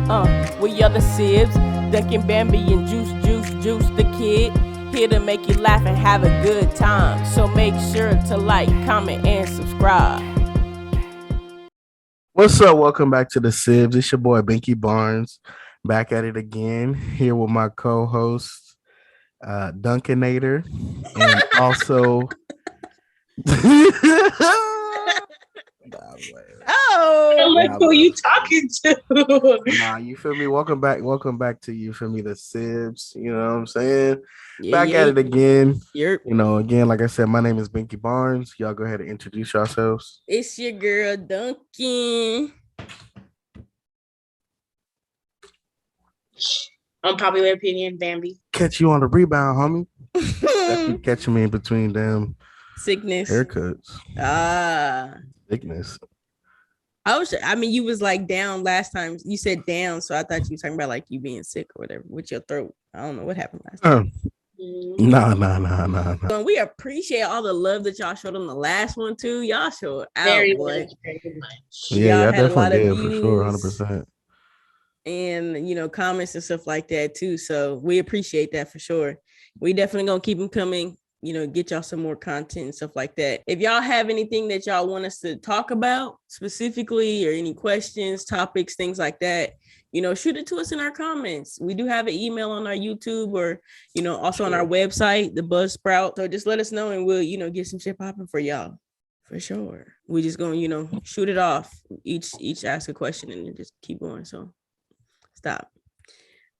We are the Sibs, Dunkin, Bambi, and Juice the kid. Here to make you laugh and have a good time. So make sure to like, comment, and subscribe. What's up? Welcome back to the Sibs. It's your boy Binky Barnes, back at it again, here with my co-host Dunkinator, and also Look who you talking to. Nah, you feel me? Welcome back to you feel me, the Sibs. You know what I'm saying? Yeah, back at it again. Yep. You know, again, like I said, my name is Binky Barnes. Y'all go ahead and introduce yourselves. It's your girl Dunkin. Unpopular opinion, Bambi. Catch you on the rebound, homie. Definitely catching me in between them Sickness. haircuts. Sickness. I mean, you was like down last time. You said down, so I thought you were talking about like you being sick or whatever with your throat. I don't know what happened last time. Nah. And we appreciate all the love that y'all showed on the last one too. Y'all showed out, very boy. much. Yeah, y'all definitely had a lot of did views, for sure, 100%. And comments and stuff like that too. So we appreciate that for sure. We definitely gonna keep them coming. Get y'all some more content and stuff like that. If y'all have anything that y'all want us to talk about specifically, or any questions, topics, things like that, shoot it to us in our comments. We do have an email on our YouTube, or also on our website, the Buzzsprout. So just let us know, and we'll get some shit popping for y'all for sure. We just gonna shoot it off. Each ask a question and then just keep going. So stop.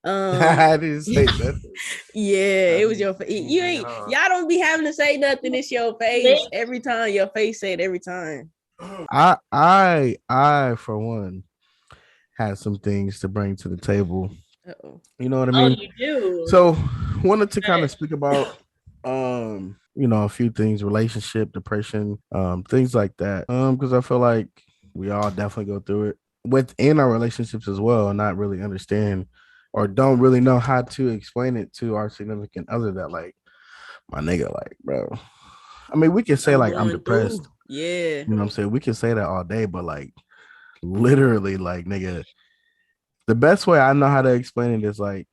I didn't say nothing. Yeah, it was your face. Y'all don't be having to say nothing. It's your face every time. Your face say it every time. I for one had some things to bring to the table. Uh-oh. You know what I mean? Oh, you do. So wanted to kind of speak about a few things, relationship, depression, things like that. Because I feel like we all definitely go through it within our relationships as well, and not really understand or don't really know how to explain it to our significant other that, like, my nigga, like, bro. I mean, we can say like I'm depressed. Yeah. You know what I'm saying? We can say that all day, but like literally, like, nigga, the best way I know how to explain it is like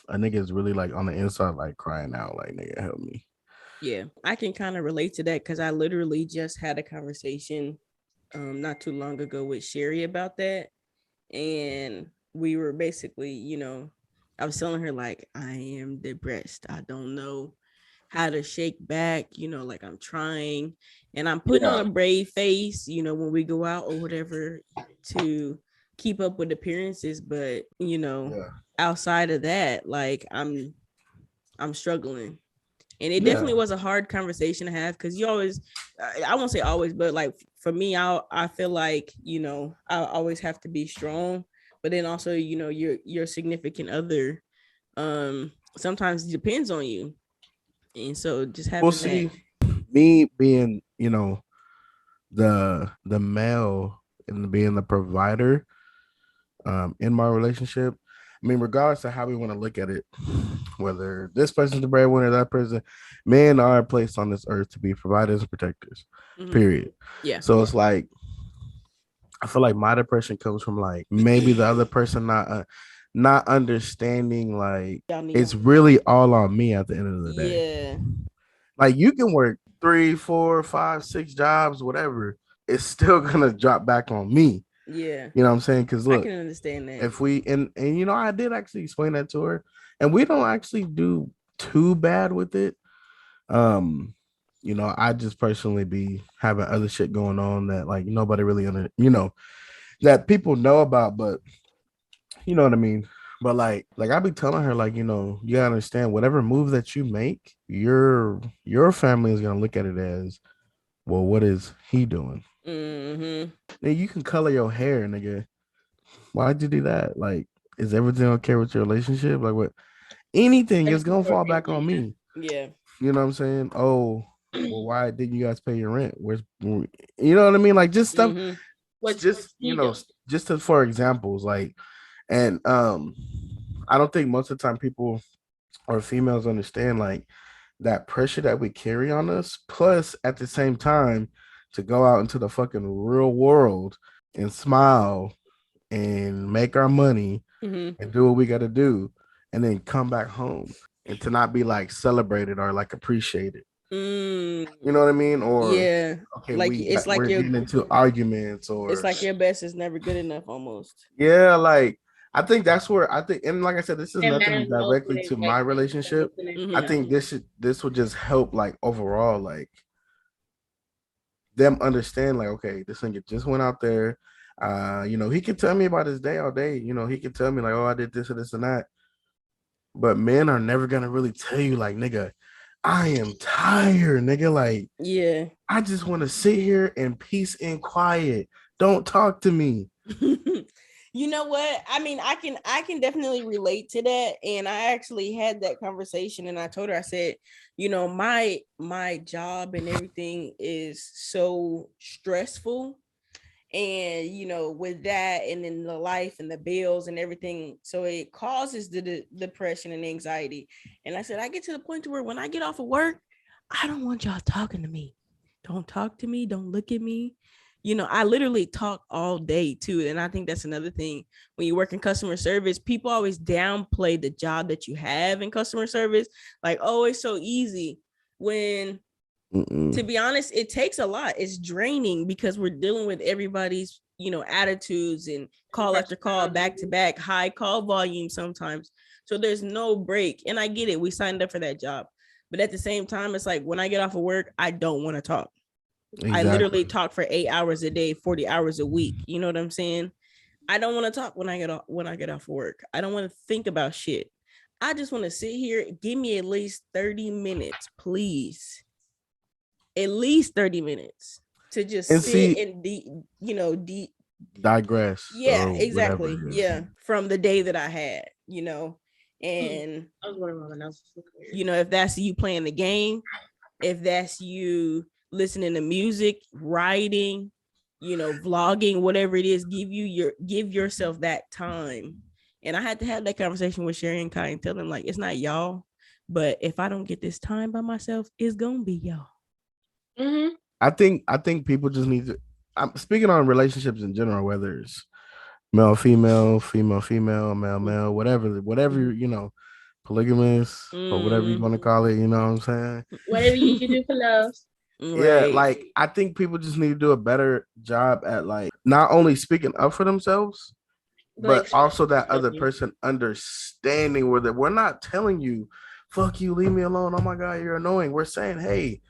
a nigga is really like on the inside, like crying out, like, nigga, help me. Yeah, I can kind of relate to that because I literally just had a conversation not too long ago with Sherry about that. And we were basically, I was telling her like, I am depressed. I don't know how to shake back, like I'm trying, and I'm putting on a brave face, when we go out or whatever, to keep up with appearances. But outside of that, like I'm struggling. And it definitely was a hard conversation to have, because you always, I won't say always, but like for me, I feel like, I always have to be strong. But then also, your significant other sometimes depends on you. And so just having that. Me being, the male and being the provider in my relationship, I mean, regardless of how we want to look at it, whether this person's the breadwinner, that person, men are placed on this earth to be providers and protectors, period. Yeah. So it's like, I feel like my depression comes from like maybe the other person not understanding, like, it's really all on me at the end of the day. Yeah. Like, you can work 3, 4, 5, 6 jobs, whatever. It's still gonna drop back on me. Yeah. You know what I'm saying? Because look, I can understand that. if we and I did actually explain that to her, and we don't actually do too bad with it. I just personally be having other shit going on that like nobody really that people know about, but you know what I mean. But like I be telling her, like, you gotta understand, whatever move that you make, your family is gonna look at it as, well, what is he doing? Mm-hmm. Now, you can color your hair, nigga. Why'd you do that? Like, is everything okay with your relationship? Like, what? Anything is gonna fall back on me. Yeah. You know what I'm saying? Oh, well, why didn't you guys pay your rent? You know what I mean? Like, just stuff. Just for examples, like, and I don't think most of the time people or females understand like that pressure that we carry on us. Plus, at the same time, to go out into the fucking real world and smile and make our money and do what we got to do, and then come back home, and to not be like celebrated or like appreciated. You know what I mean? Or yeah, okay, like we're getting into arguments, it's or like your best is never good enough almost. yeah, like I think that's where I think, and like I said, this is And nothing man knows what directly it to like my relationship. I Mhm. think this would just help like overall, like them understand, like, okay, this nigga just went out there. He can tell me about his day all day. He can tell me like, oh, I did this or this and that. But men are never gonna really tell you, like, nigga, I am tired, nigga. Like, Yeah. I just want to sit here in peace and quiet. Don't talk to me. You know what? I mean, I can definitely relate to that. And I actually had that conversation and I told her, I said, my job and everything is so stressful. And with that and then the life and the bills and everything, so it causes the depression and anxiety. And I said, I get to the point to where when I get off of work, I don't want y'all talking to me. Don't talk to me, don't look at me. I literally talk all day too. And I think that's another thing. When you work in customer service, people always downplay the job that you have in customer service, like, oh, it's so easy, when to be honest, it takes a lot. It's draining because we're dealing with everybody's, attitudes and call after call, back to back, high call volume sometimes. So there's no break. And I get it. We signed up for that job. But at the same time, it's like when I get off of work, I don't want to talk. I literally Exactly. talk for 8 hours a day, 40 hours a week. You know what I'm saying? I don't want to talk when I get off work. I don't want to think about shit. I just want to sit here. Give me at least 30 minutes, please. At least 30 minutes to just And sit see, and digress yeah, or whatever exactly. it is. Yeah. From the day that I had, Hmm. and I was wondering what else. if that's you playing the game, if that's you listening to music, writing, vlogging, whatever it is, give yourself that time. And I had to have that conversation with Sherry and Kai and tell them, like, it's not y'all, but if I don't get this time by myself, it's gonna be y'all. Mm-hmm. I think people just need to. I'm speaking on relationships in general, whether it's male, female, female, female, male, male, whatever, polygamous or whatever you want to Mm, call it. You know what I'm saying? Whatever you do for love. Yeah, right. like I think people just need to do a better job at like not only speaking up for themselves, but Like, also that other person understanding where that we're not telling you, fuck you, leave me alone. Oh my God, you're annoying. We're saying, hey,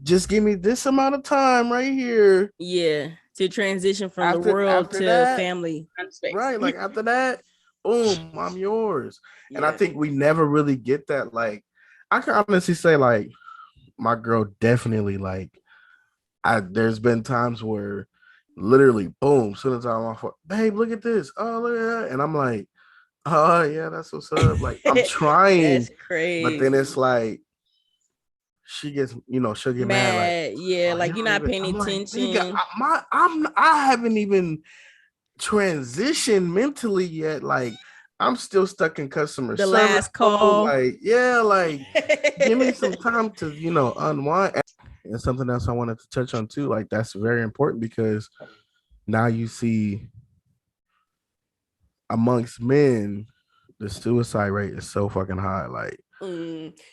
just give me this amount of time right here. Yeah, to transition from the world After to that, family. right? Like after that, boom, I'm yours. And I Yeah. think we never really get that. Like, I can honestly say, like, my girl definitely like there's been times where literally boom, soon as I'm off, babe, look at this. Oh, look at that. And I'm like, oh yeah, that's what's up. Like I'm trying, That's but then crazy. it's like she gets, she'll get mad, like, Mad. Yeah, oh, you like you're don't not even. paying I'm like, nigga, attention. I haven't even transitioned mentally yet. Like I'm still stuck in customer The service last mode. call. Like, yeah, like give me some time to, unwind. And something else I wanted to touch on too, like that's very important because now you see amongst men, the suicide rate is so fucking high. Like, Yeah,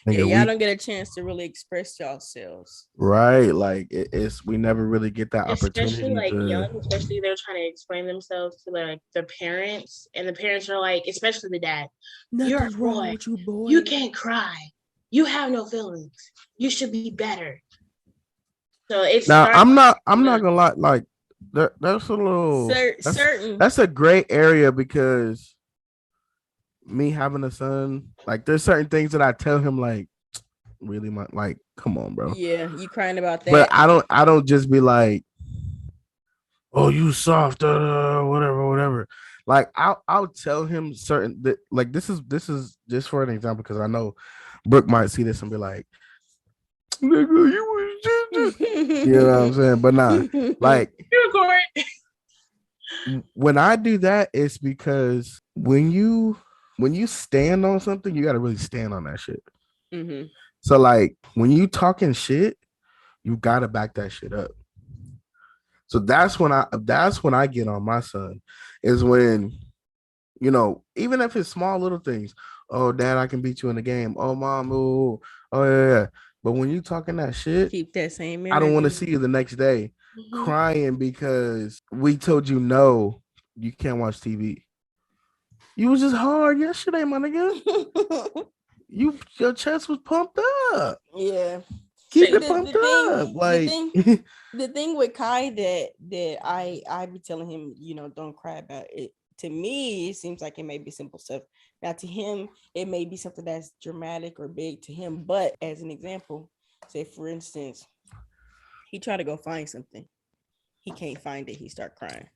nigga, y'all don't get a chance to really express yourselves. right, like it's we never really get that especially opportunity like to. young, especially they're trying to explain themselves to like the parents, and the parents are like, especially the dad, you're a Nothing's wrong boy, with you, boy. you can't cry, you have no feelings, you should be better. So it Now, starts. I'm not gonna lie, like that's a little Certain. that's a great area because me having a son, like there's certain things that I tell him, like, really, my like, come on, bro. Yeah, you crying about But that. I don't just be like, oh, you soft, whatever, whatever. Like I'll tell him certain that, like, this is just for an example because I know Brooke might see this and be like, nigga, you was you know what I'm saying? But nah, like when I do that, it's because when you stand on something, you gotta really stand on that shit. Mhm. So like when you talking shit, you gotta back that shit up. So that's when I get on my son, is when Even if it's small little things. Oh, dad, I can beat you in the game. Oh, mom, oh yeah. But when you talking that shit, Keep that same I don't want to energy. see you the next day Mhm. crying because we told you no, you can't watch TV. You was just hard yesterday, my nigga. Your chest was pumped up. Yeah. Keep See, it the pumped thing, up. the Like thing, the thing with Kai that I be telling him, don't cry about it. To me, it seems like it may be simple stuff. Now, to him, it may be something that's dramatic or big to him. But as an example, say for instance, he tried to go find something, he can't find it, he start crying.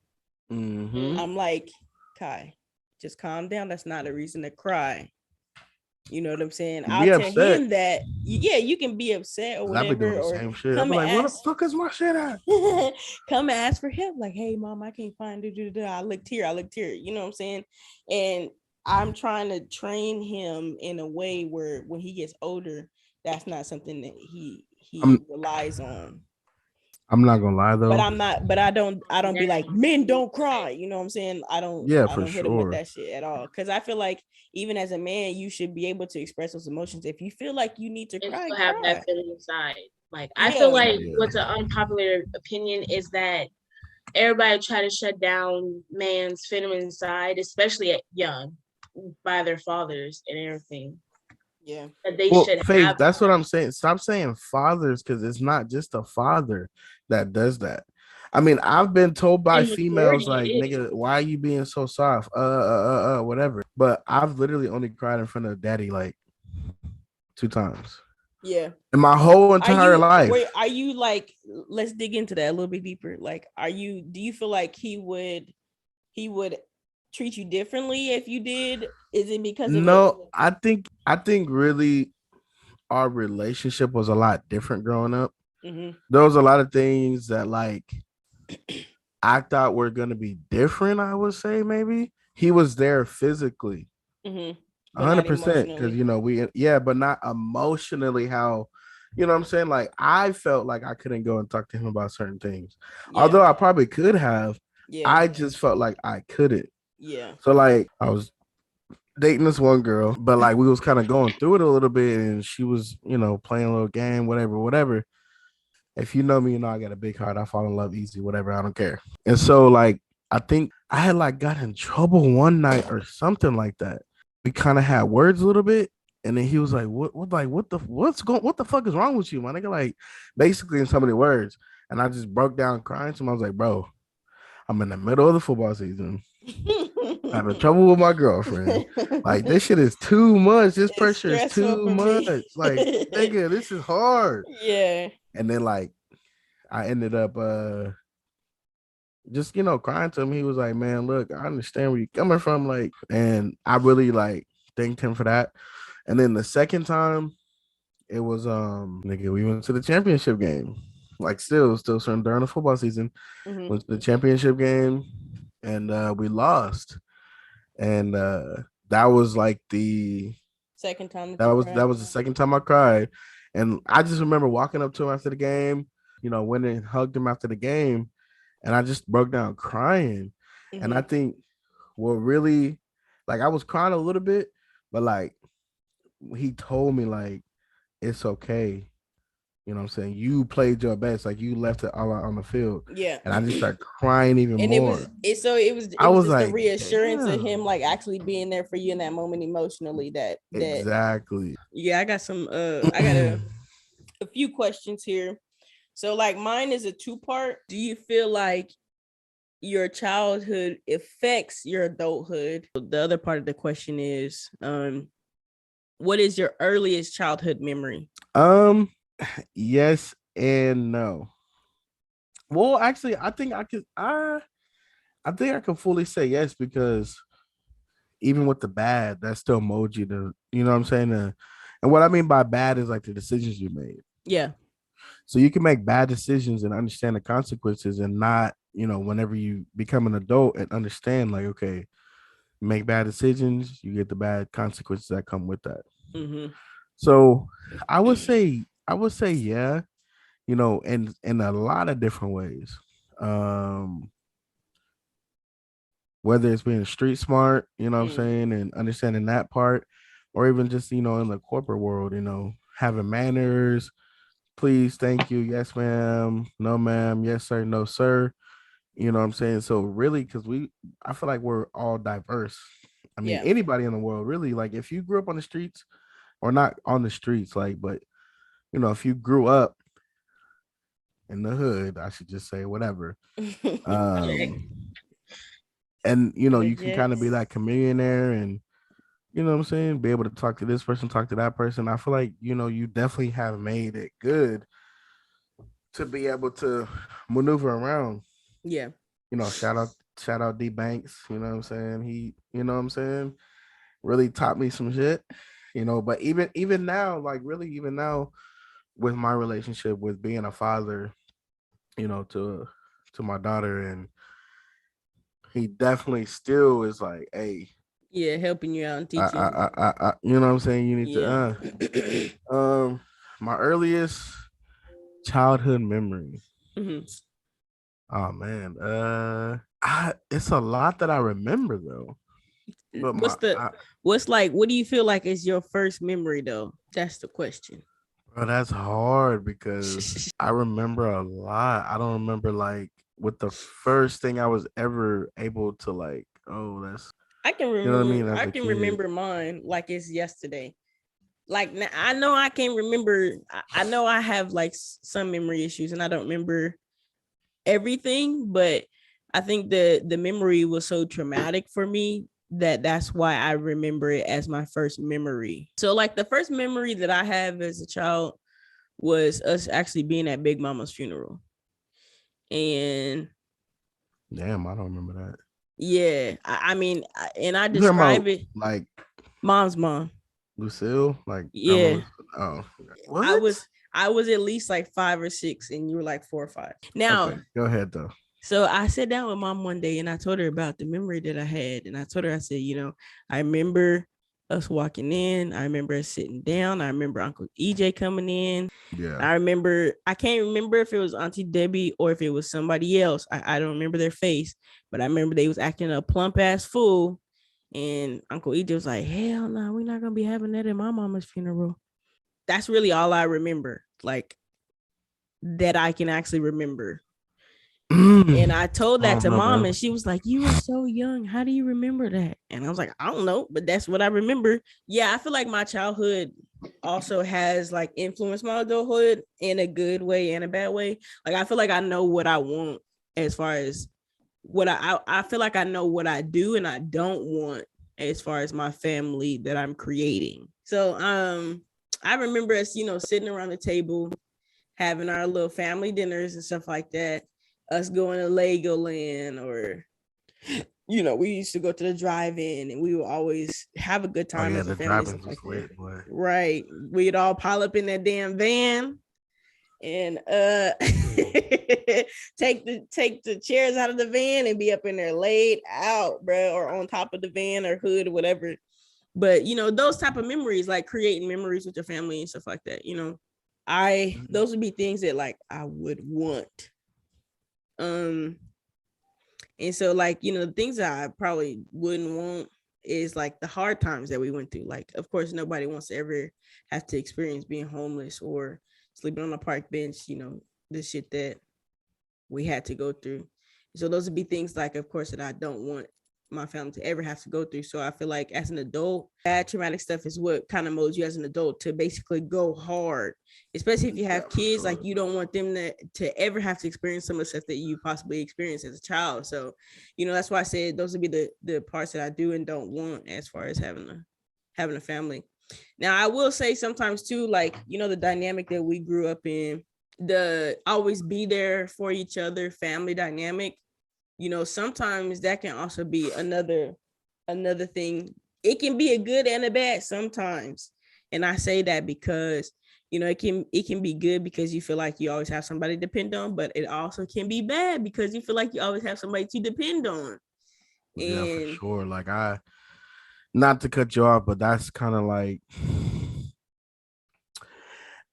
mm-hmm. Mhm. I'm like, Kai, just calm down. That's not a reason to cry. You know what I'm saying? I'll Be tell upset. him that, yeah, you can be upset or Cause I be doing whatever, the or same shit. I come be and like, where the ask, fuck is my shit at? come and ask for help. Like, hey, mom, I can't find it. I looked here. I looked here. You know what I'm saying? And I'm trying to train him in a way where when he gets older, that's not something that he I'm relies on. I'm not gonna lie But though. I'm not. But I don't be like, Now, men don't cry. You know what I'm saying? I don't. Yeah, I for don't hit him with sure. that shit at all. Because I feel like even as a man, you should be able to express those emotions. If you feel like you need to and cry, still have that cry. feeling inside. Like I feel Yeah. like Yeah. what's an unpopular opinion is that everybody try to shut down man's feeling inside, especially at young, by their fathers and everything. Yeah. That they Well, should Faith, have that's what I'm saying. Stop saying fathers because it's not just a father that does that. I mean, I've been told by in females majority like, it is. nigga, why are you being so soft? Whatever. But I've literally only cried in front of daddy like 2 times Yeah. in my whole Are entire you life. wait, are you like, let's dig into that a little bit deeper. Like, do you feel like he would treat you differently if you did? Is it because of a No, I think really our relationship was a lot different growing up. mm-hmm, There was a lot of things that like I thought were gonna be different. I would say maybe he was there physically, mm-hmm, a but not hundred percent, because emotionally? but not emotionally. How, what I'm saying? Like I felt like I couldn't go and talk to him about certain things, Yeah. although I probably could have. Yeah. I just felt like I couldn't. Yeah. So like I was dating this one girl, but like we was kind of going through it a little bit, and she was playing a little game, whatever, whatever. If you know me, you know I got a big heart. I fall in love easy, whatever. I don't care. And so like I think I had like got in trouble one night or something like that. We kind of had words a little bit, and then he was like, what the fuck is wrong with you, my nigga?" Like basically in so many words. And I just broke down crying to him. I was like, bro, I'm in the middle of the football season. I'm having trouble with my girlfriend. Like this shit is too much. This It's pressure is stressful too for much. me. Like, nigga, this is hard. Yeah. And then like I ended up just crying to him. He was like, "Man, look, I understand where you're coming from." Like, and I really like thanked him for that. And then the second time, it was nigga, we went to the championship game. Like still during the football season. Mm-hmm. Went to the championship game and we lost. And that was like the Second time that that you was cried. that was the second time I cried. And I just remember walking up to him after the game, went and hugged him after the game, and I just broke down crying. And I Mm-hmm. think what really, like, I was crying a little bit, but like he told me like it's okay. You know what I'm saying? You played your best, like you left it all out on the field. Yeah. And I just started crying even And more. it I was was just the like, reassurance of him damn. like actually being there for you in that moment emotionally that Exactly. yeah, I got a few questions here. So like mine is a two-part. Do you feel like your childhood affects your adulthood? The other part of the question is what is your earliest childhood memory? um, yes and no. Well, actually, I think I can fully say yes because even with the bad, that still molds you to, you know what I'm saying? And what I mean by bad is like the decisions you made. Yeah. So you can make bad decisions and understand the consequences and not, whenever you become an adult and understand, like, okay, make bad decisions, you get the bad consequences that come with that. Mm-hmm. So I would say yeah, in a lot of different ways. Um whether it's being street smart, you know what I'm saying, and understanding that part, or even just, you know, in the corporate world, you know, having manners, please, thank you, yes, ma'am, no, ma'am, yes, sir, no, sir. You know what I'm saying? So really, because I feel like we're all diverse. I mean, Yeah. anybody in the world, really, like if you grew up on the streets, or not on the streets, like, but you know, if you grew up in the hood, I should just say whatever. Um, and you know, But you can kind of be yes. that chameleon there, and you know what I'm saying, be able to talk to this person, talk to that person. I feel like, you know, you definitely have made it good to be able to maneuver around. Yeah. You know, shout out D Banks. You know what I'm saying? He, you know what I'm saying, really taught me some shit. You know, but even now, like really, even now, with my relationship with being a father, you know, to my daughter, and he definitely still is like, hey, Yeah, helping you out and teaching. you know what I'm saying? You need to, Yeah. my earliest childhood memory. Hmm. Oh man, it's a lot that I remember though. But What's the what's like? What do you feel like is your first memory though? That's the question. bro, that's hard because I remember a lot. I don't remember like what the first thing I was ever able to like. Oh, that's, I can you know what I remember. mean, as I a can kid. remember mine like it's yesterday. Like now, I know I can't remember. I know I have like some memory issues, and I don't remember everything. But I think the memory was so traumatic for me that that's why I remember it as my first memory. So like the first memory that I have as a child was us actually being at Big Mama's funeral, and Damn, I don't remember that. yeah, I mean, and I You talking describe about it. like Mom's mom. Lucille, like Grandma Yeah, Lucille? Oh, I what? was I was at least like 5 or 6, and you were like 4 or 5. Okay, Now, go ahead though. so I sat down with mom one day and I told her about the memory that I had. And I told her, I said, I remember us walking in. I remember us sitting down. I remember Uncle EJ coming in. Yeah, I can't remember if it was Auntie Debbie or if it was somebody else. I don't remember their face, but I remember they was acting a plump ass fool. And Uncle EJ was like, hell no, we're not going to be having that at my mama's funeral. That's really all I remember, like that I can actually remember. And I told I that don't to know, mom, man. and she was like, you were so young. How do you remember that? And I was like, I don't know, but that's what I remember. Yeah, I feel like my childhood also has like influenced my adulthood in a good way and a bad way. Like I feel like I know what I want as far as what I feel like I know what I do and I don't want as far as my family that I'm creating. So I remember us, sitting around the table having our little family dinners and stuff like that, us going to Legoland, or we used to go to the drive-in and we would always have a good Oh time yeah, as a the family and driving stuff like was that. lit, boy. Right. We'd all pile up in that damn van and take the chairs out of the van and be up in there laid out, bro, or on top of the van or hood or whatever. But those type of memories, like creating memories with your family and stuff like that, those would be things that like I would want. Um and so like, the things that I probably wouldn't want is like the hard times that we went through. Like, of course, nobody wants to ever have to experience being homeless or sleeping on a park bench, the shit that we had to go through. So those would be things like, of course, that I don't want my family to ever have to go through. So I feel like as an adult, bad traumatic stuff is what kind of molds you as an adult to basically go hard, especially if you Yeah, have for kids. Like sure. you don't want them to ever have to experience some of the stuff that you possibly experienced as a child. So, that's why I said those would be the parts that I do and don't want as far as having a family. Now I will say sometimes too, like, the dynamic that we grew up in, the always be there for each other family dynamic, sometimes that can also be another thing. It can be a good and a bad sometimes. And I say that because it can be good because you feel like you always have somebody to depend on, but it also can be bad because you feel like you always have somebody to depend on. Yeah, for And sure. Like not to cut you off, but that's kind of like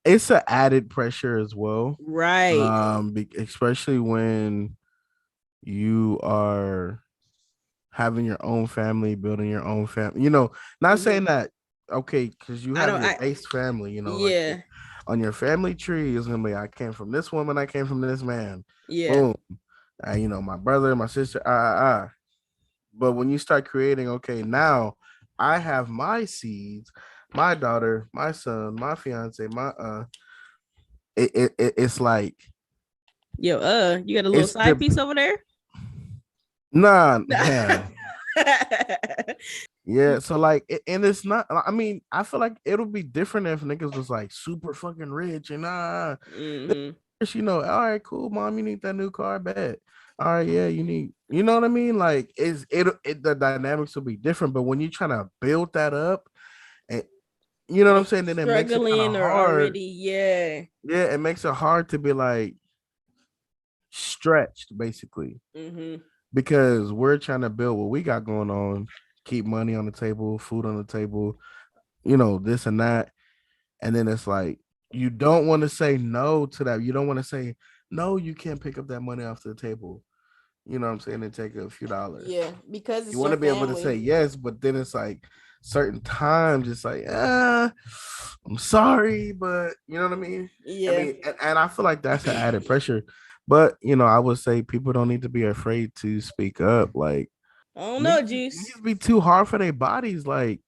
it's an added pressure as well. right. Especially when you are having your own family, building your own family. You know, not saying that okay, because you I have don't. your I base family. You know, like yeah, on your family tree is gonna be I came from this woman, I came from this man. yeah, Boom. You know, my brother, my sister, But when you start creating, okay, now I have my seeds, my daughter, my son, my fiance, it's like yo, you got a little it's side the piece over there. nah, yeah. So like, and it's not. I mean, I feel like it'll be different if niggas was like super fucking rich and Mm-hmm. you know, all right, cool, mom, you need that new car, bet. All right, yeah, you need, you know what I mean? Like, the dynamics will be different, but when you're trying to build that up, and you know what I'm And saying, then it makes it kind of struggling or hard. already, yeah. Yeah, it makes it hard to be like stretched, basically, Mm-hmm. because we're trying to build what we got going on, keep money on the table, food on the table, you know, this and that. And then it's like, you don't want to say no to that. You don't want to say, no, you can't pick up that money off the table. You know what I'm saying? And take a few dollars. Yeah, because You it's want your to be able to say family. yes, but then it's like certain times it's like, I'm sorry, but you know what I mean? I Yeah. mean, and I feel like that's an added pressure. But you know, I would say people don't need to be afraid to speak up. Like I don't know, Juice. niggas be too hard for their bodies. Like,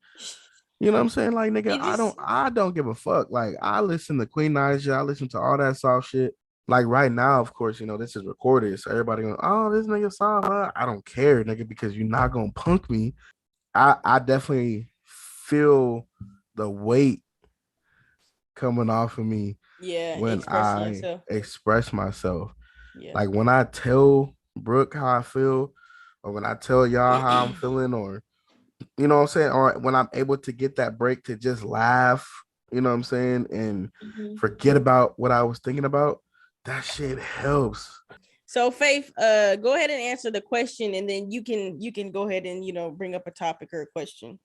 you know what I'm saying? Like, nigga, It I is. don't I don't give a fuck. Like, I listen to Queen Naija, I listen to all that soft shit. Like right now, of course, you know, this is recorded. So everybody going, oh, this nigga soft. I don't care, nigga, because you're not gonna punk me. I definitely feel the weight coming off of me Yeah, when expressing I yourself. express myself. Yeah. Like when I tell Brooke how I feel, or when I tell y'all how I'm feeling, or you know what I'm saying, or when I'm able to get that break to just laugh, you know what I'm saying, and Mhm. forget about what I was thinking about, that shit helps. So Faith, go ahead and answer the question, and then you can go ahead and bring up a topic or a question.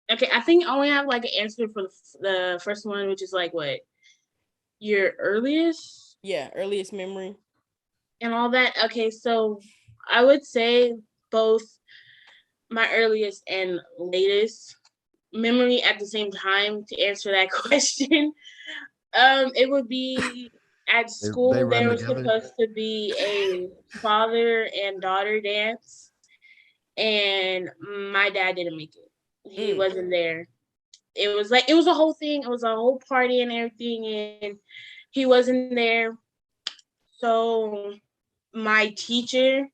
Okay, I think I only have like an answer for the first one, which is like what your earliest Yeah, earliest memory. and all that. Okay, so I would say both my earliest and latest memory at the same time to answer that question. It would be at They school run there was together. supposed to be a father and daughter dance, and my dad didn't make it. He Mm. wasn't there. It was a whole thing. It was a whole party and everything, and he wasn't there. So my teacher,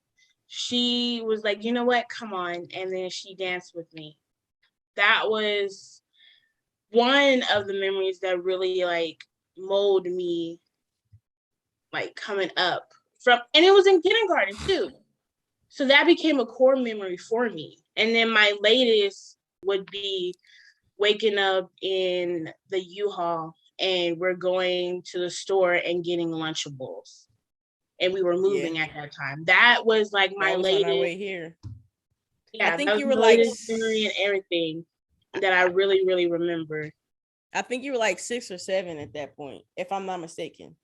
she was like, you know what, come on, and then she danced with me. That was one of the memories that really like mold me like coming up from, and it was in kindergarten too. So that became a core memory for me. And then my latest would be waking up in the U-Haul and we're going to the store and getting Lunchables. And we were Yeah, moving at that time. That was like my that was on our latest, way here. I yeah, that think was you were my like, latest memory and everything that I really, really remember. I think you were like 6 or 7 at that point, if I'm not mistaken.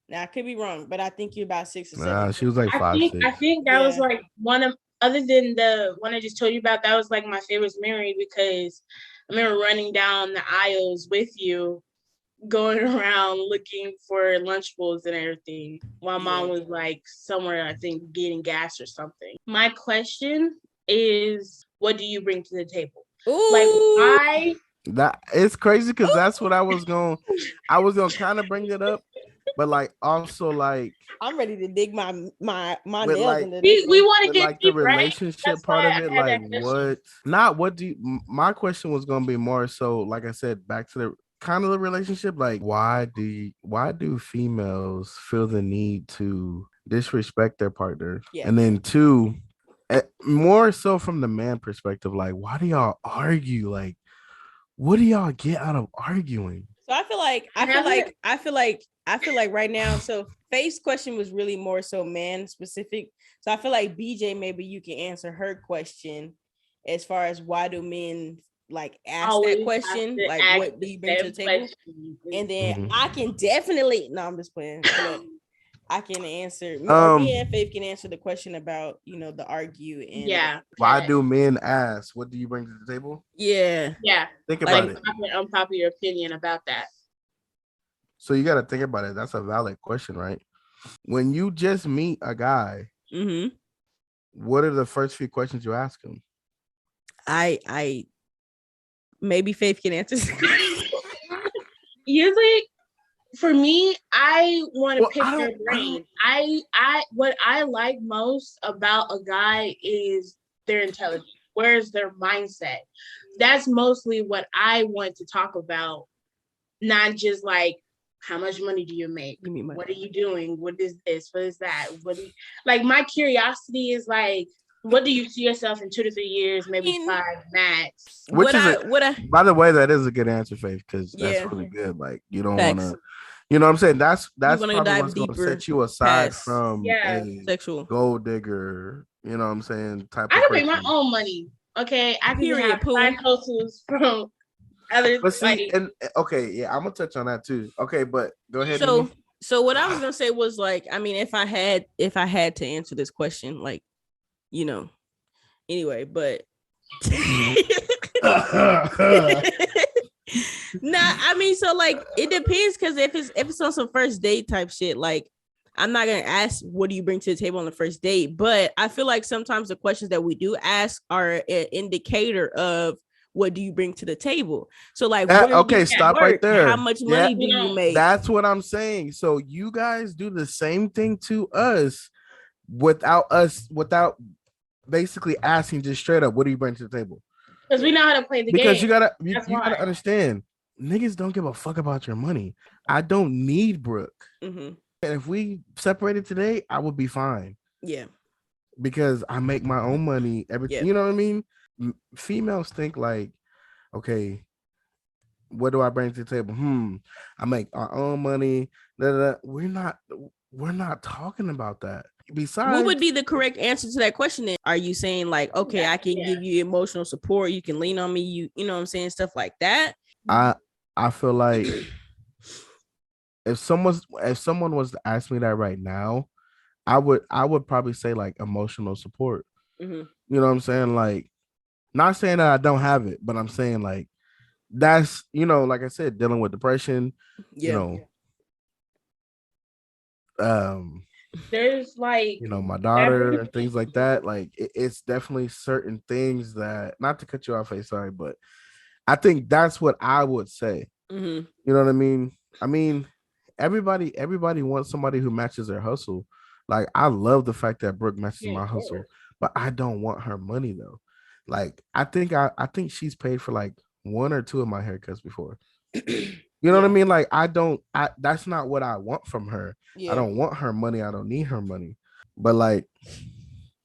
Now I could be wrong, but I think you're about 6 or 7. Nah, she was like five, I 6. think that was Yeah, like one of, other than the one I just told you about, that was like my favorite memory because I remember running down the aisles with you, going around looking for Lunchables and everything while yeah. mom was like somewhere, I think, getting gas or something. My question is, what do you bring to the table? Like, Ooh, why? That it's crazy because that's what ooh. I was gonna kind of bring it up, but like also like I'm ready to dig my with nails like into this We one. want to with get like the deep, right? relationship That's part why of it, I had like that question. what not what do you my question was gonna be more so like I said, back to the kind of the relationship, like why do females feel the need to disrespect their partner? Yeah. And then two, more so from the man perspective, like why do y'all argue? Like what do y'all get out of arguing? So I feel like I I feel never. like I feel like I feel like right now. So Faith's question was really more so man specific. So I feel like BJ, maybe you can answer her question as far as why do men like ask that Always have question, to like ask what do the you bring to same the table? question. And then Mhm. I can definitely no, I'm just playing. But I can answer, or me and Faith can answer the question about, the argue and Yeah. Why do men ask, what do you bring to the table? Yeah. Think about it. Unpopular opinion about that. So you got to think about it. That's a valid question, right? When you just meet a guy, what are the first few questions you ask him? I maybe Faith can answer. Usually, for me, I want to pick their brain. What I like most about a guy is their intelligence. Where's their mindset? That's mostly what I want to talk about, not just like, how much money do you make? What are you doing? What is this? What is that? Like, my curiosity is like, what do you see yourself in 2 to 3 years, maybe 5 max? By the way, that is a good answer, Faith, because that's really good. Like, you don't want to, you know what I'm saying? That's probably what's going to set you aside from a sexual gold digger, you know what I'm saying? I can make my own money. Okay. I can have side hustles from others. But see, and okay, yeah, I'm gonna touch on that too. Okay, but go ahead. So what I was gonna say was, like, I mean, if I had to answer this question, like, anyway, but I mean, so, like, it depends, because if it's on some first date type shit, like, I'm not gonna ask what do you bring to the table on the first date, but I feel like sometimes the questions that we do ask are an indicator of what do you bring to the table. So, like, stop right there. How much money do you make? That's what I'm saying. So you guys do the same thing to us without basically asking just straight up, what do you bring to the table? Because we know how to play the game. Because you gotta understand, niggas don't give a fuck about your money. I don't need Brooke. And if we separated today, I would be fine. Yeah. Because I make my own money. Everything, you know what I mean? Females think like, okay, what do I bring to the table? I make our own money. We're not talking about that. Besides, what would be the correct answer to that question then? Are you saying, like, okay, I can give you emotional support, you can lean on me, you know what I'm saying, stuff like that? I feel like if someone was to ask me that right now, I would probably say like emotional support. You know what I'm saying? Like, not saying that I don't have it, but I'm saying like that's, like I said, dealing with depression, there's like, my daughter and things like that. Like, it's definitely certain things that, not to cut you off, sorry, but I think that's what I would say. You know what I mean? I mean, everybody wants somebody who matches their hustle. Like, I love the fact that Brooke matches my hustle, but I don't want her money though. Like, I think she's paid for like 1 or 2 of my haircuts before. You know what I mean? Like, that's not what I want from her. I don't want her money. I don't need her money. But like,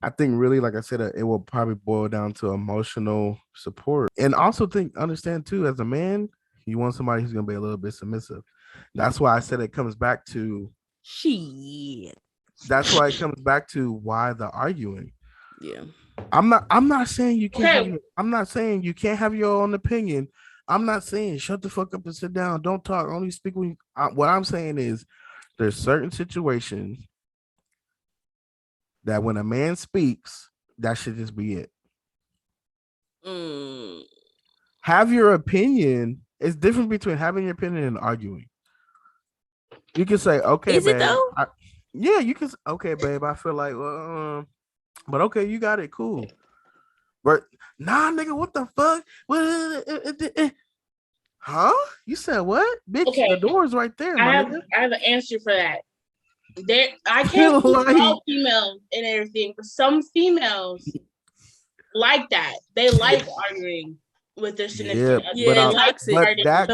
I think really, like I said, it will probably boil down to emotional support. And also understand too, as a man, you want somebody who's going to be a little bit submissive. That's why I said it comes back to shit. That's why it comes back to why the arguing. Yeah. I'm not saying you can't I'm not saying you can't have your own opinion. I'm not saying shut the fuck up and sit down. Don't talk. Only speak when what I'm saying is there's certain situations that when a man speaks, that should just be it. Have your opinion. It's different between having your opinion and arguing. You can say, okay, is babe. It though? Yeah, you can. Okay, babe. I feel like, but okay, you got it. Cool. But nah, nigga, what the fuck? Huh? You said what? Bitch, okay. The door's right there. I have an answer for that. I can't speak for all females and everything, but some females like that. They like arguing with their significant other. But that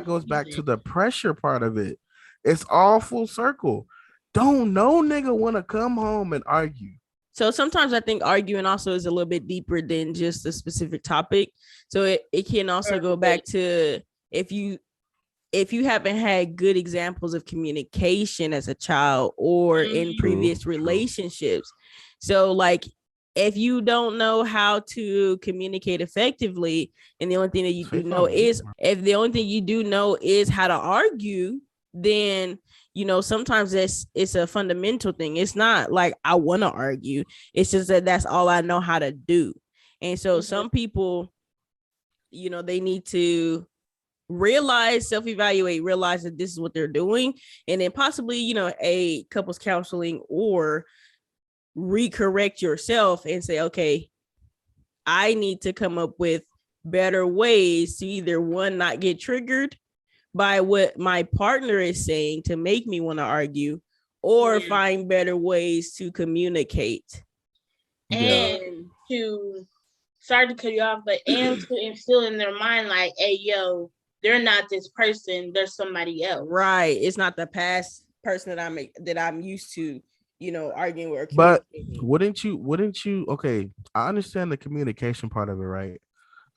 goes back to the pressure part of it. It's all full circle. Don't no nigga want to come home and argue. So sometimes I think arguing also is a little bit deeper than just a specific topic. So it can also go back to if you haven't had good examples of communication as a child or in previous relationships. So like, if you don't know how to communicate effectively, and the only thing that you do know is how to argue, then sometimes it's a fundamental thing. It's not like I want to argue. It's just that that's all I know how to do. And so some people, they need to realize, self-evaluate, realize that this is what they're doing, and then possibly, a couples counseling or recorrect yourself and say, okay, I need to come up with better ways to either one, not get triggered by what my partner is saying to make me want to argue, or find better ways to communicate. And to, sorry to cut you off, but and to instill in their mind like, hey, yo, they're not this person, they're somebody else. Right. It's not the past person that I'm used to, arguing with. But wouldn't you? Okay, I understand the communication part of it, right?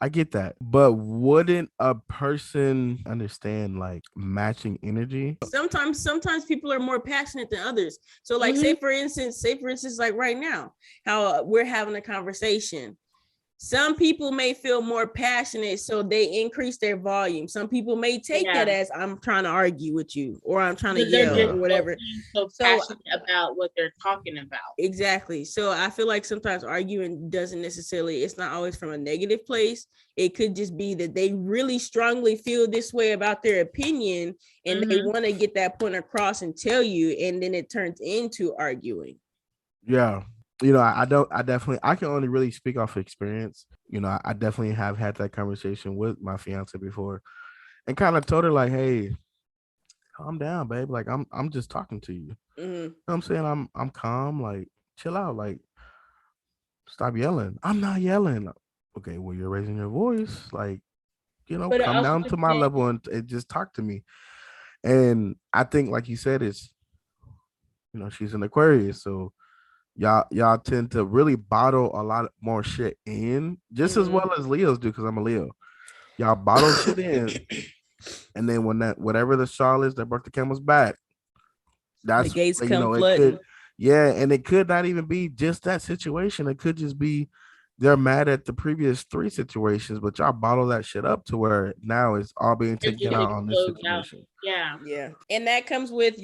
I get that. But wouldn't a person understand like matching energy? Sometimes people are more passionate than others. So like, say for instance, like right now, how we're having a conversation. Some people may feel more passionate, so they increase their volume. Some people may take that as I'm trying to argue with you, or I'm trying to yell, or whatever. So passionate about what they're talking about. Exactly. So I feel like sometimes arguing doesn't necessarily, it's not always from a negative place. It could just be that they really strongly feel this way about their opinion, and they want to get that point across and tell you, and then it turns into arguing. Yeah. I can only really speak off experience. I definitely have had that conversation with my fiance before and kind of told her like, hey, calm down, babe. Like I'm just talking to you. You know what I'm saying? I'm calm, like chill out, like stop yelling. I'm not yelling. Okay, well, you're raising your voice, like, come down to my level and just talk to me. And I think, like you said, it's, she's an Aquarius, so y'all tend to really bottle a lot more shit in, just as well as Leos do, because I'm a Leo. Y'all bottle shit in, and then when whatever the straw is that broke the camel's back, that's, the gates come it flooding. could, and it could not even be just that situation. It could just be they're mad at the previous 3 situations, but y'all bottle that shit up to where now it's all being taken out on this situation. Yeah. And that comes with,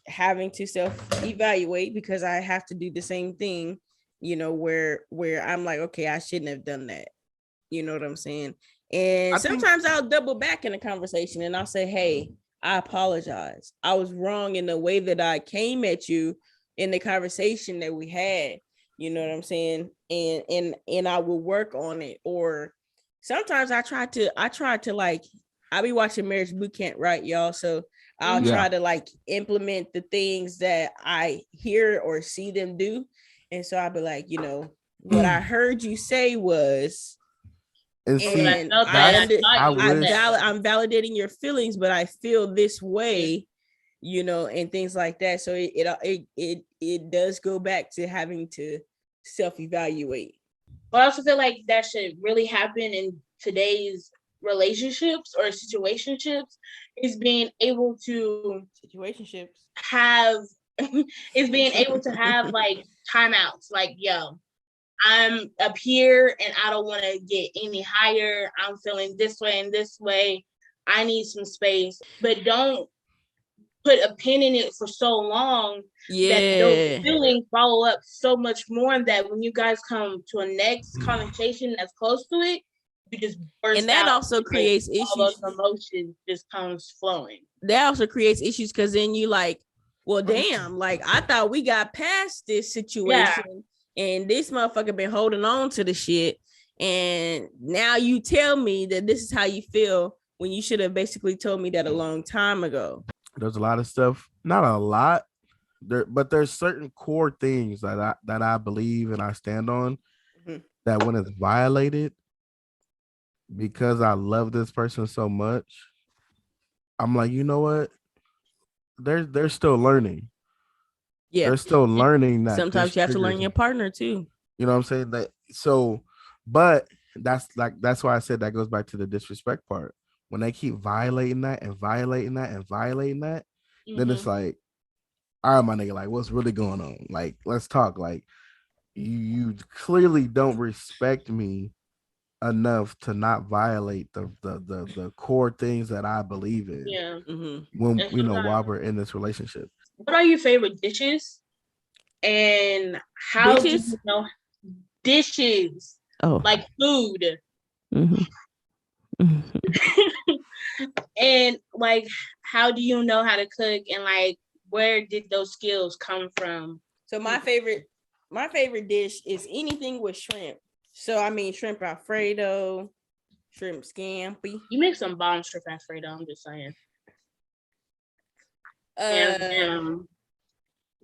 having to self-evaluate, because I have to do the same thing, where I'm like, okay, I shouldn't have done that. You know what I'm saying? And sometimes I'll double back in a conversation and I'll say, hey, I apologize. I was wrong in the way that I came at you in the conversation that we had. You know what I'm saying? And I will work on it. Or sometimes I try to like, I'll be watching Marriage Boot Camp, right, y'all? So I'll try to like implement the things that I hear or see them do. And so I'll be like, what I heard you say was, I'm validating your feelings, but I feel this way, and things like that. So it does go back to having to self-evaluate. But I also feel like that should really happen in today's relationships or situationships, is being able to have like timeouts, like, yo, I'm up here and I don't want to get any higher. I'm feeling this way and this way. I need some space, but don't put a pin in it for so long that those feelings follow up so much more that when you guys come to a next conversation that's close to it, you just burst out. And that also creates issues. All those emotions just comes flowing. That also creates issues, because then you like, well, damn, like I thought we got past this situation, and this motherfucker been holding on to the shit, and now you tell me that this is how you feel when you should have basically told me that a long time ago. There's a lot of stuff, not a lot, but there's certain core things that I believe and I stand on, that when it's violated, because I love this person so much, I'm like, you know what? They're still learning. Yeah, they're still learning that. Sometimes you have to learn your partner too. You know what I'm saying? That so, but that's why I said that goes back to the disrespect part. When they keep violating that and violating that and violating that, then it's like, all right, my nigga, like, what's really going on? Like, let's talk. Like, you clearly don't respect me enough to not violate the core things that I believe in. Yeah. When And sometimes, while we're in this relationship. what are your favorite dishes? And how do Bitches? you know dishes? Oh. Like food. Mm-hmm. And like how do you know how to cook and like where did those skills come from? So my favorite dish is anything with shrimp. So I mean shrimp Alfredo, shrimp scampi. You make some bomb shrimp Alfredo, I'm just saying.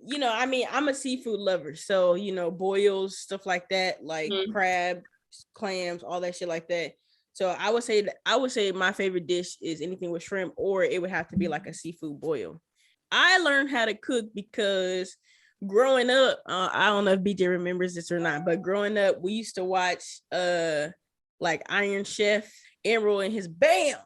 You know, I mean, I'm a seafood lover. So, you know, boils, stuff like that, like crab, clams, all that shit like that. So I would say my favorite dish is anything with shrimp, or it would have to be like a seafood boil. I learned how to cook because growing up, I don't know if BJ remembers this or not, but growing up, we used to watch like Iron Chef, Emerald and his bam,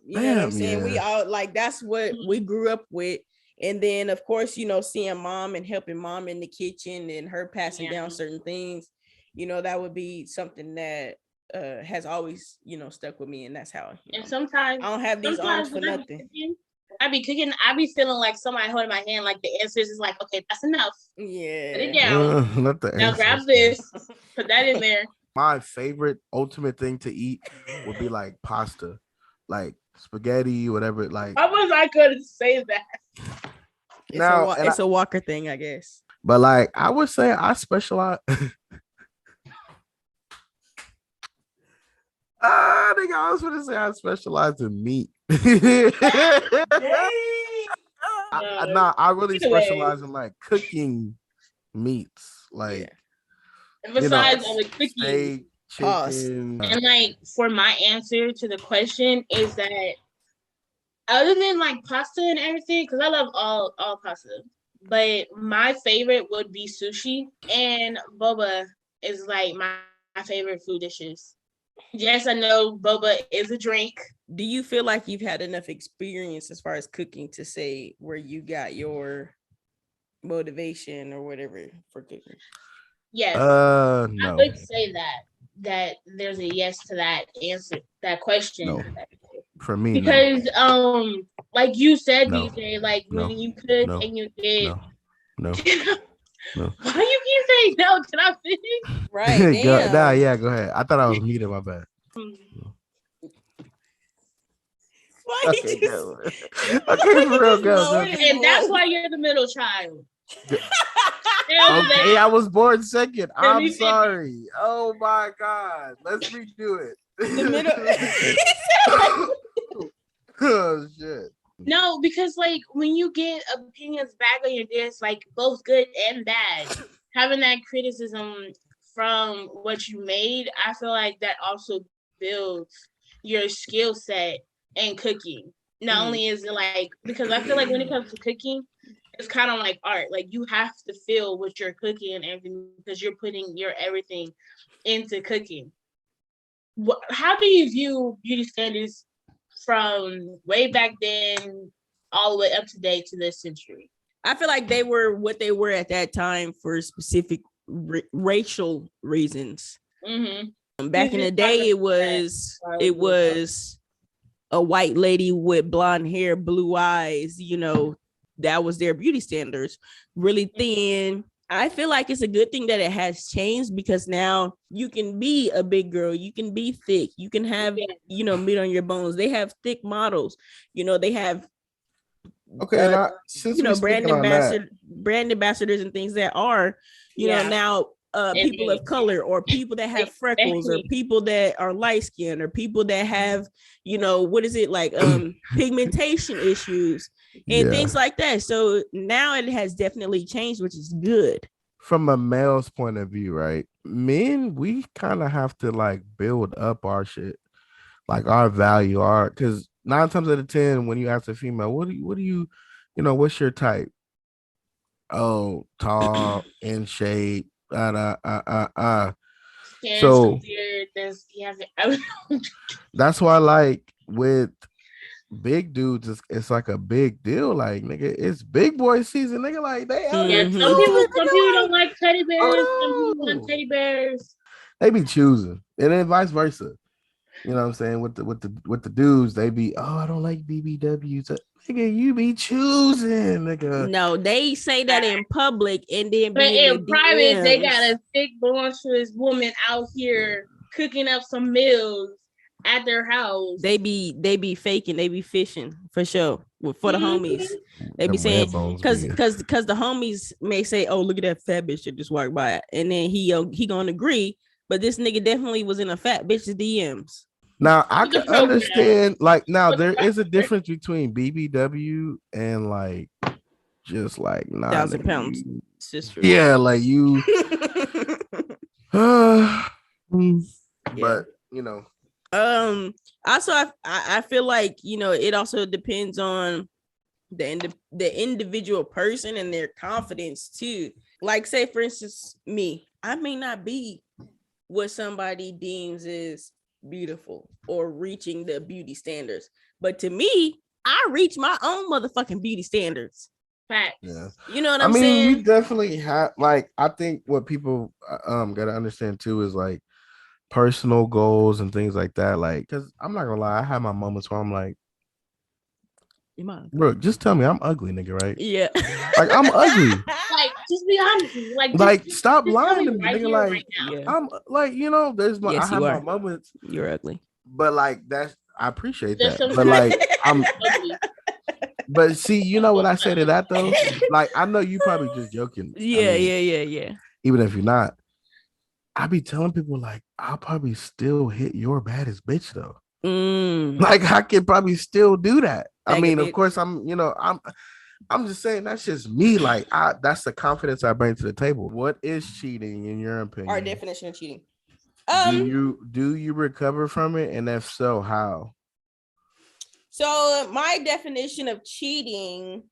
you know what I'm saying? Yeah. We all like that's what we grew up with. And then of course, you know, seeing mom and helping mom in the kitchen and her passing down certain things, you know, that would be something that has always, you know, stuck with me. And that's how, and sometimes I don't have these arms for nothing. I be cooking, I be feeling like somebody holding my hand, like the answers is like, okay, that's enough. Yeah. Put it down. Not the now answers. grab this, put that in there. My favorite ultimate thing to eat would be like pasta, like spaghetti, whatever. Like, how was I going to say that? It's a Walker thing, I guess. But like, I would say I specialize. I think I was going to say I specialize in meat. I really specialize in like cooking meats, like. And besides the cooking, steak, chicken, and like for my answer to the question is that other than like pasta and everything, because I love all pasta, but my favorite would be sushi, and boba is like my favorite food dishes. Yes, I know boba is a drink. Do you feel like you've had enough experience as far as cooking to say where you got your motivation or whatever for cooking? Yes. No. I would say that there's a yes to that answer, that question. No. For me, because like you said, DJ, like when you cook and you get no. Why you keep saying no? Can I finish? Right. Yeah, go ahead. I thought I was muted, my bad. Okay, go. Okay, for real, go. And that's why you're the middle child. Okay, I was born second. I'm sorry. Oh my God. Let's redo it. The middle. Oh shit. No, because like when you get opinions back on your dish, like both good and bad, having that criticism from what you made, I feel like that also builds your skill set in cooking. Not only is it like, because I feel like when it comes to cooking, it's kind of like art. Like you have to feel what you're cooking and everything because you're putting your everything into cooking. How do you view beauty standards from way back then all the way up to date to this century? I feel like they were what they were at that time for specific racial reasons. Back in the day, it was a white lady with blonde hair, blue eyes, you know, that was their beauty standards, really thin. I feel like it's a good thing that it has changed because now you can be a big girl, you can be thick, you can have, you know, meat on your bones. They have thick models, you know, they have you know, brand ambassadors and things that are, you know, now people of color or people that have freckles or people that are light skinned or people that have, you know, what is it like pigmentation issues and things like that. So now it has definitely changed, which is good. From a male's point of view, right? Men, we kind of have to like build up our shit, like our value, because 9 times out of 10, when you ask a female, what do you, you know, what's your type? Oh, tall, in shape, So that's why, like, with big dudes, it's like a big deal. Like, nigga, it's big boy season, nigga. Like, they some people don't like teddy bears. Some people want teddy bears. they be choosing, and then vice versa. You know what I'm saying? With the dudes, they be, oh, I don't like BBWs. Nigga, you be choosing, nigga. No, they say that in public and then But be in the in private, they got DMs. a thick voluptuous woman out here cooking up some meals at their house. They be faking, they be fishing for sure for the homies. They be Them saying red bones because be- the homies may say, "Oh, look at that fat bitch that just walked by," and then he gonna agree. But this nigga definitely was in a fat bitch's DMs. Now I With the can program. understand, like, now With the there is a program. difference between BBW and like just like 1,000 nigga, pounds you- sister. Yeah, like you. Yeah. But you know, Also, I feel like, you know, it also depends on the individual person and their confidence too. Like, say for instance, me, I may not be what somebody deems is beautiful or reaching the beauty standards, but to me, I reach my own motherfucking beauty standards. Facts. yeah. You know what I I'm mean, saying? you definitely have, like, I think what people gotta understand too is like personal goals and things like that. Like, because I'm not gonna lie, I have my moments where I'm like, bro, just tell me I'm ugly, nigga, right? Yeah. Like, I'm ugly. Like, just be honest. Like, Just stop just tell lying me to me, right nigga. here, Like, right now. Yeah. I'm like, you know, there's my, I Yes, have you my are. moments, You're ugly. but like that's, I appreciate There's that. some But like, I'm, ugly. but see, you know what I say to that though? Like, I know you probably just joking. Yeah, I mean, yeah. even if you're not, I be telling people like, I'll probably still hit your baddest bitch though. Like, I could probably still do that. I Bag mean, of of course, I'm just saying that's just me. Like, that's the confidence I bring to the table. What is cheating in your opinion? Our definition of cheating. Do you recover from it, and if so, how? So my definition of cheating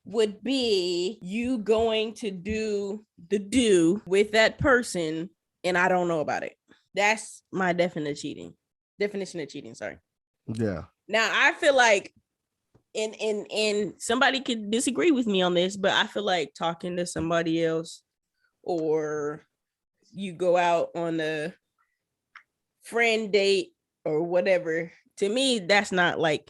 would be you going to do the do with that person and I don't know about it. That's my definition of cheating, sorry. Yeah. Now I feel like and somebody could disagree with me on this, but I feel like talking to somebody else, or you go out on a friend date or whatever, to me that's not like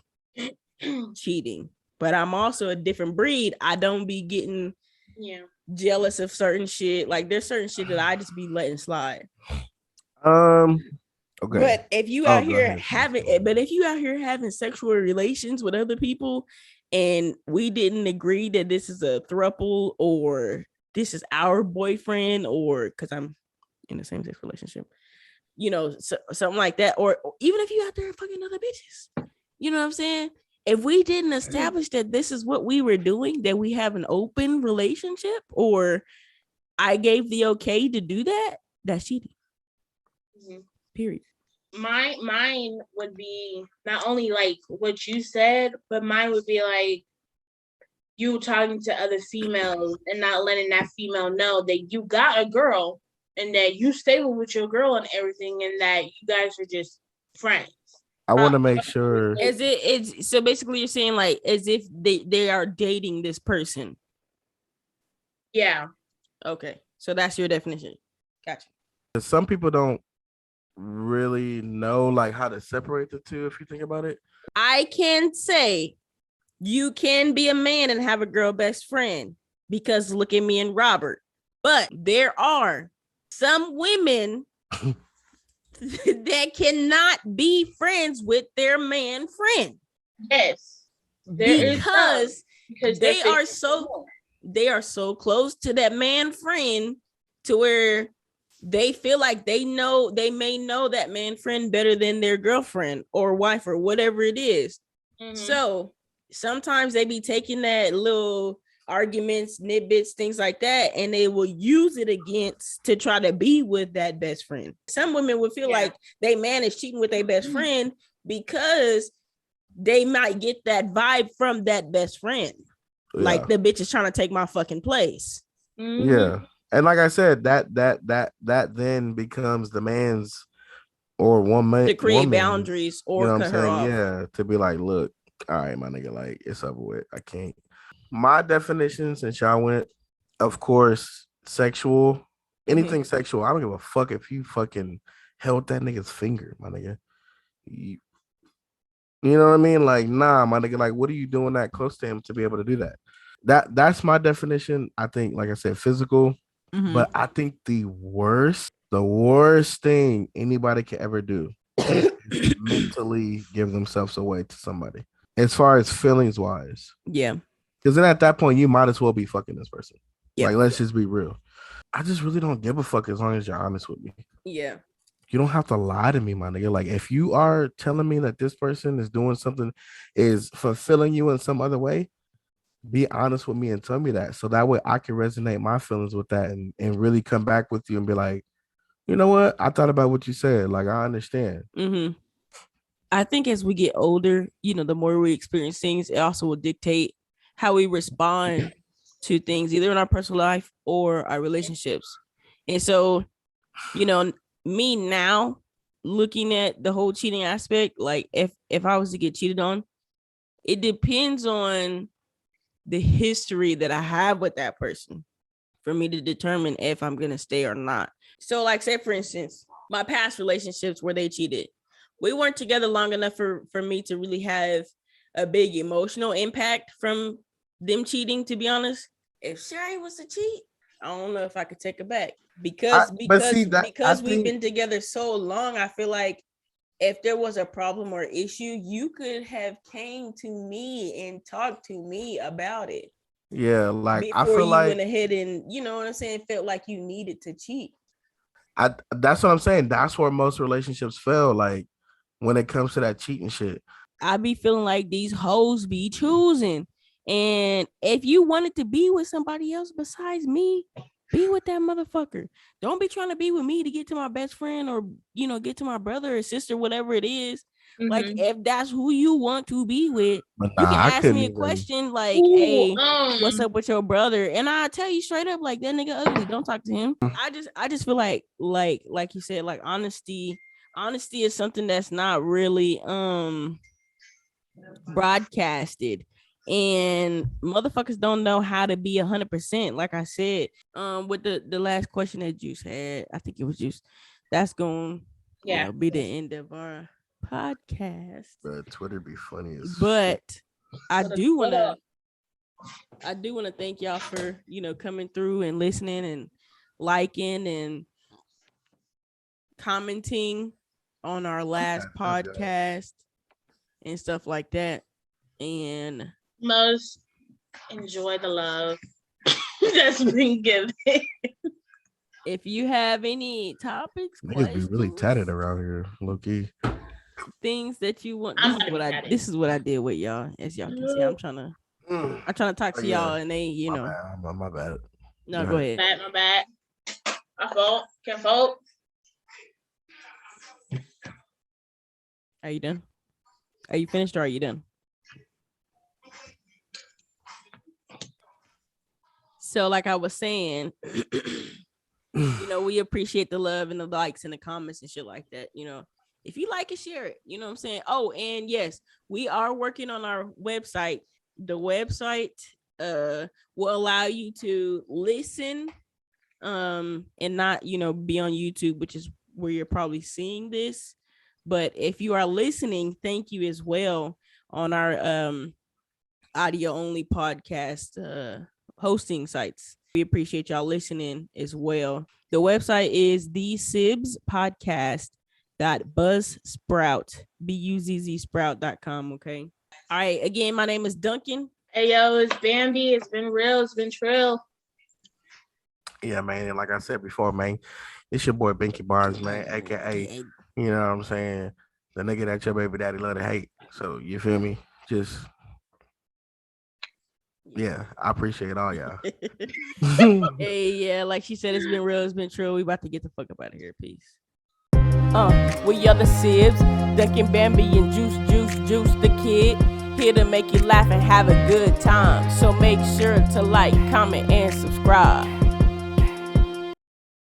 cheating. But I'm also a different breed. I don't be getting jealous of certain shit. Like, there's certain shit that I just be letting slide. Okay. But if you out here having sexual relations with other people, and we didn't agree that this is a throuple or this is our boyfriend, or because I'm in a same sex relationship, you know, something like that, or even if you out there fucking other bitches, you know what I'm saying? If we didn't establish that this is what we were doing, that we have an open relationship, or I gave the okay to do that, that's cheating. Period. Mine would be not only like what you said, but mine would be like you talking to other females and not letting that female know that you got a girl and that you stable with your girl and everything, and that you guys are just friends. I want to make sure. It's so basically you're saying like as if they are dating this person. Yeah. Okay. So that's your definition. Gotcha. Some people don't really know like how to separate the two, if you think about it. I can say you can be a man and have a girl best friend, because look at me and Robert. But there are some women that cannot be friends with their man friend. Yes. Because they are so close to that man friend to where they feel like they may know that man friend better than their girlfriend or wife or whatever it is. Mm-hmm. So sometimes they be taking that little arguments, nitbits, things like that, and they will use it against to try to be with that best friend. Some women would feel like they man is cheating with their best friend because they might get that vibe from that best friend. Yeah. Like, the bitch is trying to take my fucking place. Mm-hmm. Yeah. And like I said, that then becomes the man's or woman to create boundaries or, you know, cut her off. Yeah, to be like, look, all right, my nigga, like, it's over with. I can't. My definition, since y'all went, of course, sexual Anything sexual. I don't give a fuck if you fucking held that nigga's finger, my nigga. You know what I mean? Like, nah, my nigga. Like, what are you doing that close to him to be able to do that? That's my definition. I think, like I said, physical. But I think the worst thing anybody can ever do is mentally give themselves away to somebody. As far as feelings wise. Yeah. Because then at that point, you might as well be fucking this person. Yep. Like, let's just be real. I just really don't give a fuck as long as you're honest with me. Yeah. You don't have to lie to me, my nigga. Like, if you are telling me that this person is doing something, is fulfilling you in some other way, be honest with me and tell me that. So that way I can resonate my feelings with that and really come back with you and be like, you know what? I thought about what you said. Like, I understand. I think as we get older, you know, the more we experience things, it also will dictate how we respond to things, either in our personal life or our relationships. And so, you know, me now looking at the whole cheating aspect, like if I was to get cheated on, it depends on the history that I have with that person for me to determine if I'm going to stay or not. So like, say for instance, my past relationships where they cheated, we weren't together long enough for me to really have a big emotional impact from them cheating, to be honest. If Sherry was to cheat, I don't know if I could take it back because we've been together so long. I feel like if there was a problem or issue, you could have came to me and talked to me about it. Yeah, like before I feel you like went ahead and, you know what I'm saying, felt like you needed to cheat. That's what I'm saying. That's where most relationships fail. Like when it comes to that cheating shit. I be feeling like these hoes be choosing. And if you wanted to be with somebody else besides me, be with that motherfucker. Don't be trying to be with me to get to my best friend or, you know, get to my brother or sister, whatever it is. Like, if that's who you want to be with, you can ask me a question like, hey, what's up with your brother? And I'll tell you straight up, like, that nigga ugly. Don't talk to him. I just feel like you said, like, honesty is something that's not really broadcasted. And motherfuckers don't know how to be 100%. Like I said, with the last question that Juice had, I think it was Juice. That's going to be the end of our podcast. But Twitter be funny as but I do want to thank y'all for, you know, coming through and listening and liking and commenting on our last podcast and stuff like that. And most enjoy the love that's been given. If you have any topics, niggas be really tatted around here, low-key. Things that you want. This is what I did with y'all. As y'all can see, I'm trying to talk to y'all, and they, you know. My bad. No, go ahead. My bad. My fault. Can't fault. Are you done? Are you finished or are you done? So like I was saying, you know, we appreciate the love and the likes and the comments and shit like that. You know, if you like it, share it. You know what I'm saying? Oh, and yes, we are working on our website. The website will allow you to listen and not, you know, be on YouTube, which is where you're probably seeing this. But if you are listening, thank you as well on our audio only podcast hosting sites. We appreciate y'all listening as well. The website is Thee Sibs podcast.buzzsprout, BUZZsprout.com. Okay. All right. Again, my name is Dunkin. Hey, yo, it's Bambi. It's been real. It's been trill. Yeah, man. And like I said before, man, it's your boy Binky Barnes, man, aka, you know what I'm saying, the nigga that your baby daddy love to hate. So you feel me? Just yeah, I appreciate all y'all. Hey, yeah, like she said, it's been real, it's been true. We about to get the fuck up out of here. Peace. We are the Sibs, Dunkin, Bambi, and Juice the kid. Here to make you laugh and have a good time. So make sure to like, comment, and subscribe.